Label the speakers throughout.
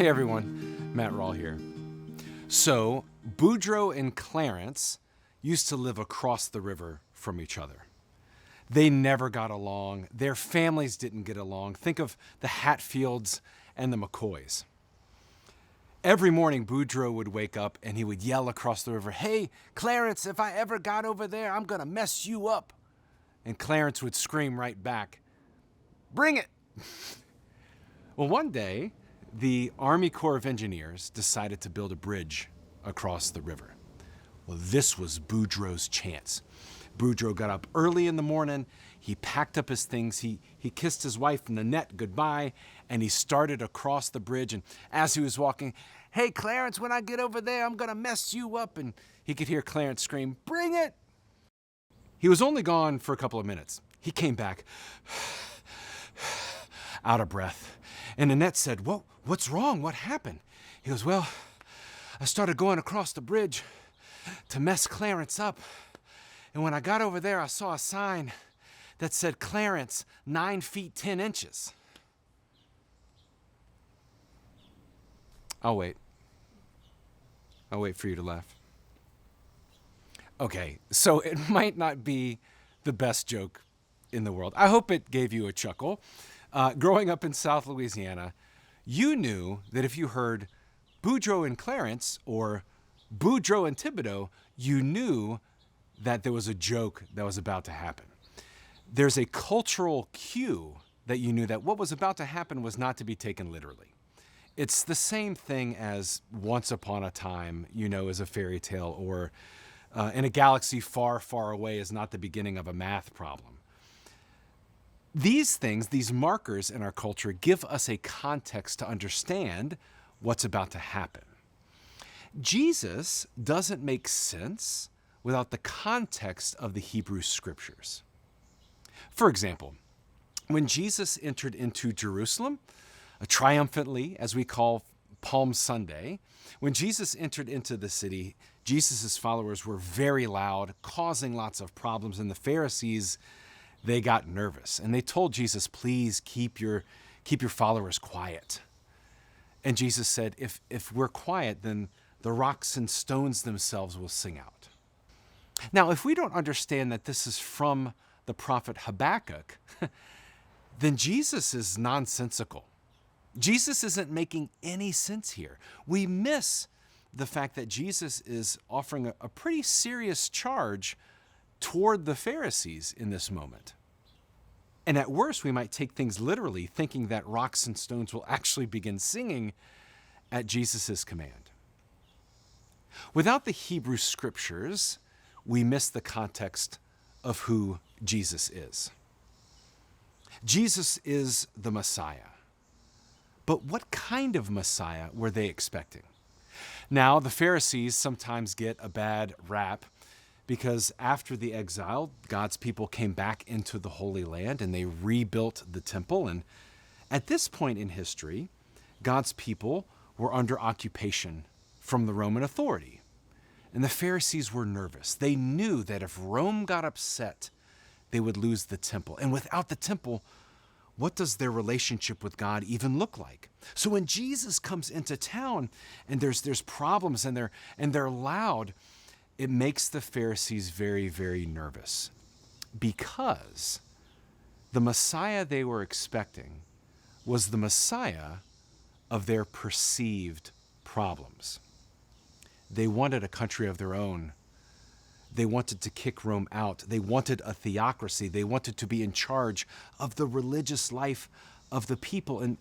Speaker 1: Hey everyone, Matt Rawl here. So, Boudreaux and Clarence used to live across the river from each other. They never got along. Their families didn't get along. Think of the Hatfields and the McCoys. Every morning, Boudreaux would wake up and he would yell across the river, "Hey, Clarence, if I ever got over there, I'm gonna mess you up." And Clarence would scream right back, "Bring it!" Well, one day, the Army Corps of Engineers decided to build a bridge across the river. Well, this was Boudreaux's chance. Boudreaux got up early in the morning, he packed up his things, he kissed his wife Nanette goodbye, and he started across the bridge. And as he was walking, "Hey, Clarence, when I get over there, I'm gonna mess you up." And he could hear Clarence scream, "Bring it!" He was only gone for a couple of minutes. He came back, out of breath. And Nanette said, "What's wrong? What happened?" He goes, "Well, I started going across the bridge to mess Clarence up. And when I got over there, I saw a sign that said Clarence, 9 feet 10 inches. I'll wait. I'll wait for you to laugh. Okay, so it might not be the best joke in the world. I hope it gave you a chuckle. Growing up in South Louisiana, you knew that if you heard Boudreaux and Clarence or Boudreaux and Thibodeau, you knew that there was a joke that was about to happen. There's a cultural cue that you knew that what was about to happen was not to be taken literally. It's the same thing as Once Upon a Time, is a fairy tale, or In a Galaxy Far, Far Away is not the beginning of a math problem. These things, these markers in our culture, give us a context to understand what's about to happen. Jesus doesn't make sense without the context of the Hebrew Scriptures. For example, when Jesus entered into Jerusalem, triumphantly, as we call Palm Sunday, when Jesus entered into the city, Jesus' followers were very loud, causing lots of problems, and the Pharisees, they got nervous. And they told Jesus, "Please keep your followers quiet." And Jesus said, if we're quiet, then the rocks and stones themselves will sing out. Now, if we don't understand that this is from the prophet Habakkuk, then Jesus is nonsensical. Jesus isn't making any sense here. We miss the fact that Jesus is offering a pretty serious charge toward the Pharisees in this moment. And at worst, we might take things literally, thinking that rocks and stones will actually begin singing at Jesus' command. Without the Hebrew Scriptures, we miss the context of who Jesus is. Jesus is the Messiah. But what kind of Messiah were they expecting? Now, the Pharisees sometimes get a bad rap because after the exile, God's people came back into the Holy Land and they rebuilt the temple. And at this point in history, God's people were under occupation from the Roman authority. And the Pharisees were nervous. They knew that if Rome got upset, they would lose the temple. And without the temple, what does their relationship with God even look like? So when Jesus comes into town and there's problems and they're loud, it makes the Pharisees very, very nervous, because the Messiah they were expecting was the Messiah of their perceived problems. They wanted a country of their own. They wanted to kick Rome out. They wanted a theocracy. They wanted to be in charge of the religious life of the people. And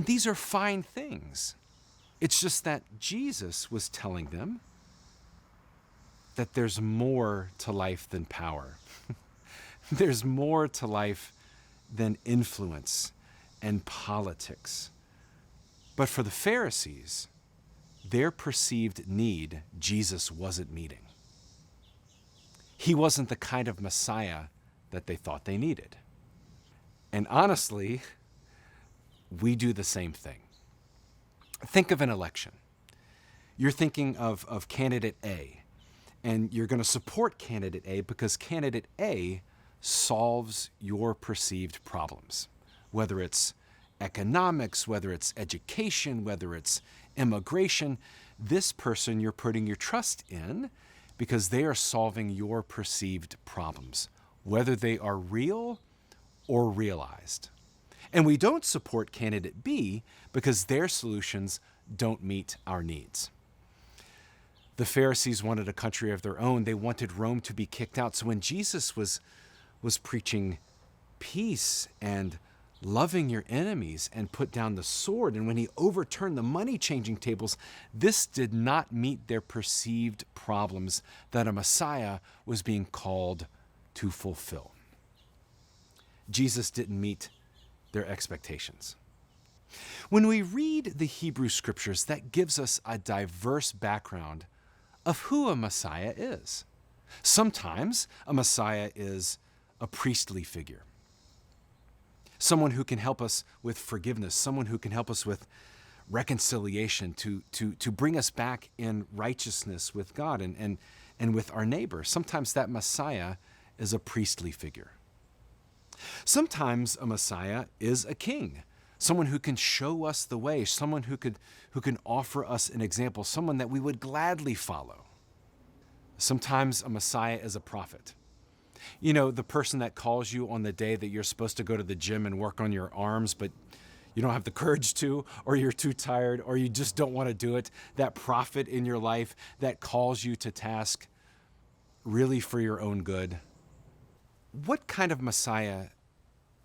Speaker 1: these are fine things. It's just that Jesus was telling them that there's more to life than power. There's more to life than influence and politics. But for the Pharisees, their perceived need, Jesus wasn't meeting. He wasn't the kind of Messiah that they thought they needed. And honestly, we do the same thing. Think of an election. You're thinking of candidate A, and you're going to support candidate A because candidate A solves your perceived problems, whether it's economics, whether it's education, whether it's immigration. This person you're putting your trust in because they are solving your perceived problems, whether they are real or realized. And we don't support candidate B because their solutions don't meet our needs. The Pharisees wanted a country of their own. They wanted Rome to be kicked out. So when Jesus was preaching peace and loving your enemies and put down the sword, and when he overturned the money-changing tables, this did not meet their perceived problems that a Messiah was being called to fulfill. Jesus didn't meet their expectations. When we read the Hebrew Scriptures, that gives us a diverse background of who a Messiah is. Sometimes a Messiah is a priestly figure, someone who can help us with forgiveness, someone who can help us with reconciliation, to bring us back in righteousness with God and with our neighbor. Sometimes that Messiah is a priestly figure. Sometimes a Messiah is a king, someone who can show us the way, someone who can offer us an example, someone that we would gladly follow. Sometimes a Messiah is a prophet. You know, the person that calls you on the day that you're supposed to go to the gym and work on your arms, but you don't have the courage to, or you're too tired, or you just don't want to do it. That prophet in your life that calls you to task really for your own good. What kind of Messiah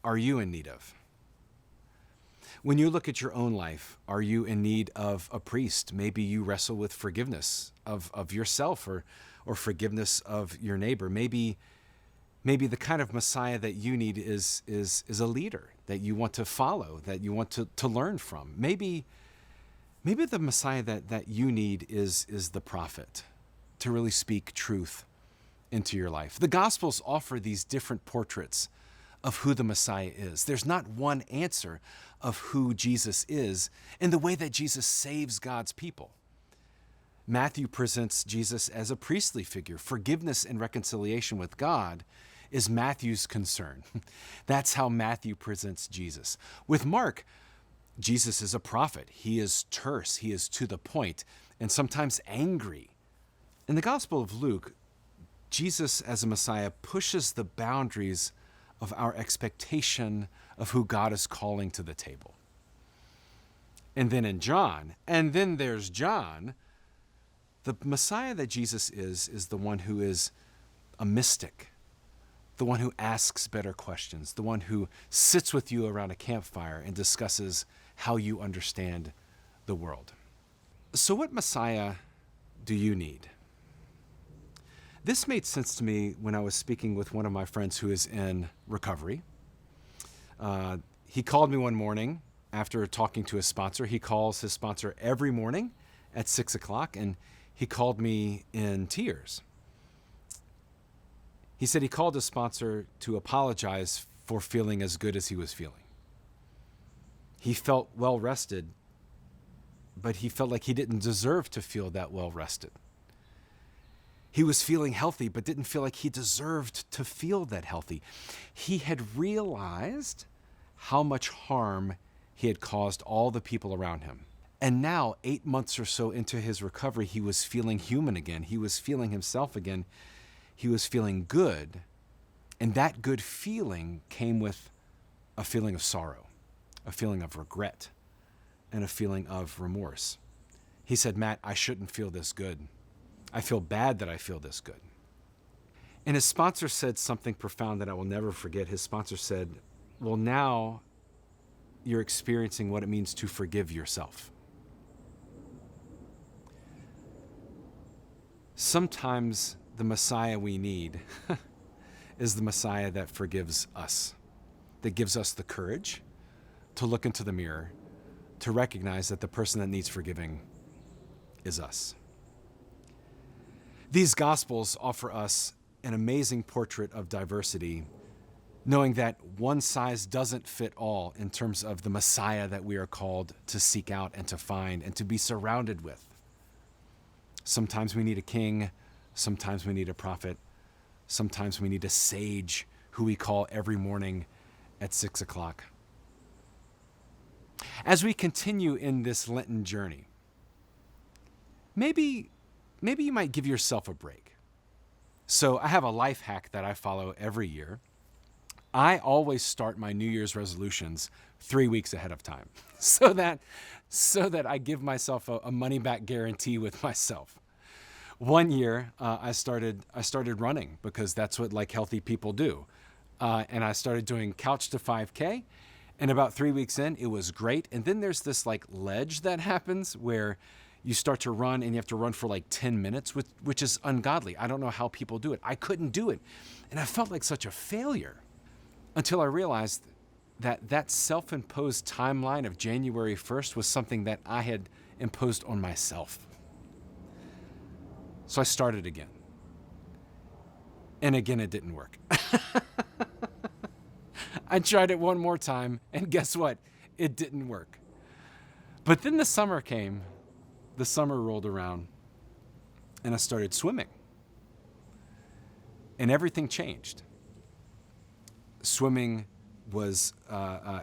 Speaker 1: are you in need of? When you look at your own life, are you in need of a priest? Maybe you wrestle with forgiveness of yourself or forgiveness of your neighbor. Maybe the kind of Messiah that you need is a leader that you want to follow, that you want to learn from. Maybe the Messiah that you need is the prophet to really speak truth into your life. The Gospels offer these different portraits of who the Messiah is. There's not one answer of who Jesus is in the way that Jesus saves God's people. Matthew presents Jesus as a priestly figure. Forgiveness and reconciliation with God is Matthew's concern. That's how Matthew presents Jesus. With Mark, Jesus is a prophet. He is terse, he is to the point, and sometimes angry. In the Gospel of Luke, Jesus as a Messiah pushes the boundaries of our expectation of who God is calling to the table. And then in John, and then there's John, the Messiah that Jesus is the one who is a mystic, the one who asks better questions, the one who sits with you around a campfire and discusses how you understand the world. So what Messiah do you need? This made sense to me when I was speaking with one of my friends who is in recovery. He called me one morning after talking to his sponsor. He calls his sponsor every morning at 6 o'clock, and he called me in tears. He said he called his sponsor to apologize for feeling as good as he was feeling. He felt well rested, but he felt like he didn't deserve to feel that well rested. He was feeling healthy, but didn't feel like he deserved to feel that healthy. He had realized how much harm he had caused all the people around him. And now, 8 months or so into his recovery, he was feeling human again. He was feeling himself again. He was feeling good. And that good feeling came with a feeling of sorrow, a feeling of regret, and a feeling of remorse. He said, "Matt, I shouldn't feel this good. I feel bad that I feel this good." And his sponsor said something profound that I will never forget. His sponsor said, "Well, now you're experiencing what it means to forgive yourself." Sometimes the Messiah we need is the Messiah that forgives us, that gives us the courage to look into the mirror, to recognize that the person that needs forgiving is us. These Gospels offer us an amazing portrait of diversity, knowing that one size doesn't fit all in terms of the Messiah that we are called to seek out and to find and to be surrounded with. Sometimes we need a king, sometimes we need a prophet, sometimes we need a sage who we call every morning at 6 o'clock. As we continue in this Lenten journey, maybe you might give yourself a break. So I have a life hack that I follow every year. I always start my New Year's resolutions 3 weeks ahead of time so that I give myself a money back guarantee with myself. One year, I started running because that's what like healthy people do. And I started doing Couch to 5K. And about 3 weeks in, it was great. And then there's this like ledge that happens where you start to run and you have to run for like 10 minutes, which is ungodly. I don't know how people do it. I couldn't do it. And I felt like such a failure until I realized that self-imposed timeline of January 1st was something that I had imposed on myself. So I started again. And again, it didn't work. I tried it one more time, and guess what? It didn't work. But then the summer came, the summer rolled around, and I started swimming. And everything changed. Swimming was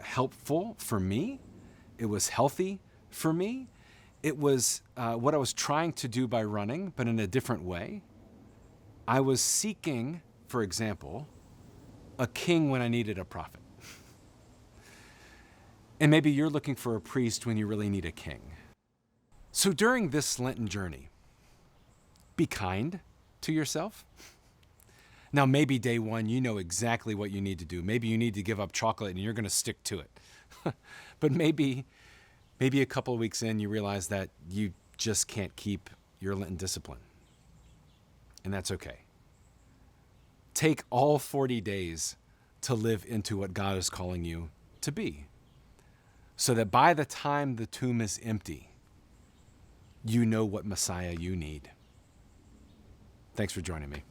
Speaker 1: helpful for me. It was healthy for me. It was what I was trying to do by running, but in a different way. I was seeking, for example, a king when I needed a prophet. And maybe you're looking for a priest when you really need a king. So during this Lenten journey, be kind to yourself. Now, maybe day one, you know exactly what you need to do. Maybe you need to give up chocolate and you're going to stick to it. But maybe a couple of weeks in, you realize that you just can't keep your Lenten discipline. And that's okay. Take all 40 days to live into what God is calling you to be, so that by the time the tomb is empty, you know what Messiah you need. Thanks for joining me.